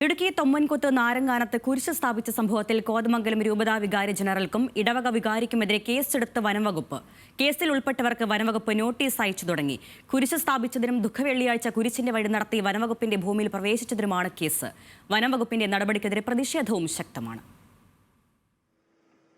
ഇടുക്കി തൊമ്മൻകുത്ത് നാരങ്ങാനത്ത് കുരിശ് സ്ഥാപിച്ച സംഭവത്തിൽ കോതമംഗലം രൂപതാ വികാരി ജനറൽക്കും ഇടവക വികാരിക്കുമെതിരെ കേസെടുത്ത വനംവകുപ്പ്. കേസിൽ ഉൾപ്പെട്ടവർക്ക് വനംവകുപ്പ് നോട്ടീസ് അയച്ചു തുടങ്ങി. കുരിശ് സ്ഥാപിച്ചതിനും ദുഃഖവെള്ളിയാഴ്ച കുരിശിന്റെ വഴി നടത്തി വനംവകുപ്പിന്റെ ഭൂമിയിൽ പ്രവേശിച്ചതിനുമാണ് കേസ്. വനംവകുപ്പിന്റെ നടപടിക്കെതിരെ പ്രതിഷേധവും ശക്തമാണ്.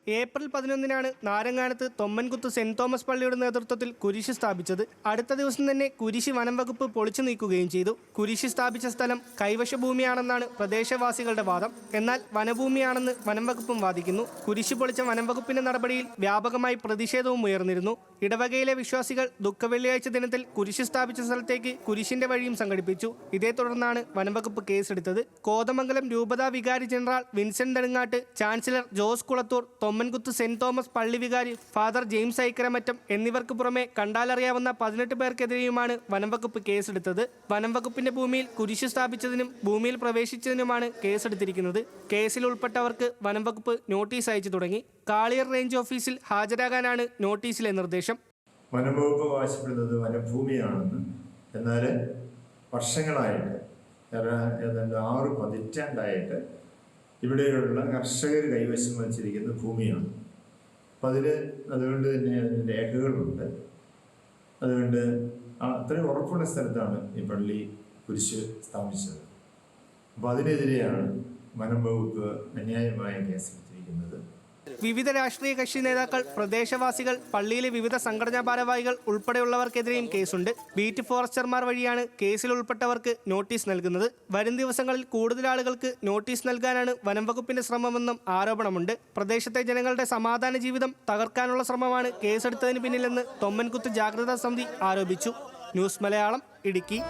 ഏപ്രിൽ 11-നാണ് നാരങ്ങാനത്ത് തൊമ്മൻകുത്ത് സെന്റ് തോമസ് പള്ളിയുടെ നേതൃത്വത്തിൽ കുരിശ് സ്ഥാപിച്ചത്. അടുത്ത ദിവസം തന്നെ കുരിശ് വനം വകുപ്പ് പൊളിച്ചു നീക്കുകയും ചെയ്തു. കുരിശ് സ്ഥാപിച്ച സ്ഥലം കൈവശ ഭൂമിയാണെന്നാണ് പ്രദേശവാസികളുടെ വാദം. എന്നാൽ വനഭൂമിയാണെന്ന് വനം വകുപ്പും വാദിക്കുന്നു. കുരിശ് പൊളിച്ച വനം വകുപ്പിന്റെ നടപടിയിൽ വ്യാപകമായി പ്രതിഷേധവും ഉയർന്നിരുന്നു. ഇടവകയിലെ വിശ്വാസികൾ ദുഃഖവെള്ളിയാഴ്ച ദിനത്തിൽ കുരിശ് സ്ഥാപിച്ച സ്ഥലത്തേക്ക് കുരിശിന്റെ വഴിയും സംഘടിപ്പിച്ചു. ഇതേ തുടർന്നാണ് വനംവകുപ്പ് കേസെടുത്തത്. കോതമംഗലം രൂപതാ വികാരി general Vincent Nedungattu, chancellor Jose Kulathur, Thommankuthu saint Thomas പള്ളി വികാരി ഫാദർ ജെയിംസ് ഐക്കരമറ്റം എന്നിവർക്ക് പുറമെ കണ്ടാലറിയാവുന്ന 18 പേർക്കെതിരെയുമാണ് വനംവകുപ്പ് കേസെടുത്തത്. വനംവകുപ്പിന്റെ ഭൂമിയിൽ കുരിശ് സ്ഥാപിച്ചതിനും ഭൂമിയിൽ പ്രവേശിച്ചതിനുമാണ് കേസെടുത്തിരിക്കുന്നത്. കേസിൽ ഉൾപ്പെട്ടവർക്ക് വനംവകുപ്പ് നോട്ടീസ് അയച്ചു തുടങ്ങി. കാളിയർ റേഞ്ച് ഓഫീസിൽ ഹാജരാകാനാണ് നോട്ടീസിലെ നിർദ്ദേശം. വനംവകുപ്പ് അവകാശപ്പെടുന്നത് വനഭൂമിയാണെന്ന്. എന്നാൽ വർഷങ്ങളായിട്ട് ഏതാണ്ട് 6 പതിറ്റാണ്ടായിട്ട് ഇവിടെയുള്ള കർഷകർ കൈവശം വച്ചിരിക്കുന്ന ഭൂമിയാണ്. അപ്പം അതുകൊണ്ട് തന്നെ അതിന് രേഖകളുണ്ട്. അതുകൊണ്ട് അത്രയും ഉറപ്പുള്ള സ്ഥലത്താണ് ഈ പള്ളി കുരിശ് സ്ഥാപിച്ചത്. അപ്പോൾ അതിനെതിരെയാണ് വനം വകുപ്പ് അന്യായമായ കേസെടുത്തിരിക്കുന്നത്. വിവിധ രാഷ്ട്രീയ കക്ഷി നേതാക്കൾ, പ്രദേശവാസികൾ, പള്ളിയിലെ വിവിധ സംഘടനാ ഭാരവാഹികൾ ഉൾപ്പെടെയുള്ളവർക്കെതിരെയും കേസുണ്ട്. ബീറ്റ് ഫോറസ്റ്റർമാർ വഴിയാണ് കേസിൽ ഉൾപ്പെട്ടവർക്ക് നോട്ടീസ് നൽകുന്നത്. വരും ദിവസങ്ങളിൽ കൂടുതൽ ആളുകൾക്ക് നോട്ടീസ് നൽകാനാണ് വനംവകുപ്പിന്റെ ശ്രമമെന്നും ആരോപണമുണ്ട്. പ്രദേശത്തെ ജനങ്ങളുടെ സമാധാന ജീവിതം തകർക്കാനുള്ള ശ്രമമാണ് കേസെടുത്തതിന് പിന്നിലെന്ന് തൊമ്മൻകുത്ത് ജാഗ്രതാ സമിതി ആരോപിച്ചു. ന്യൂസ് മലയാളം, ഇടുക്കി.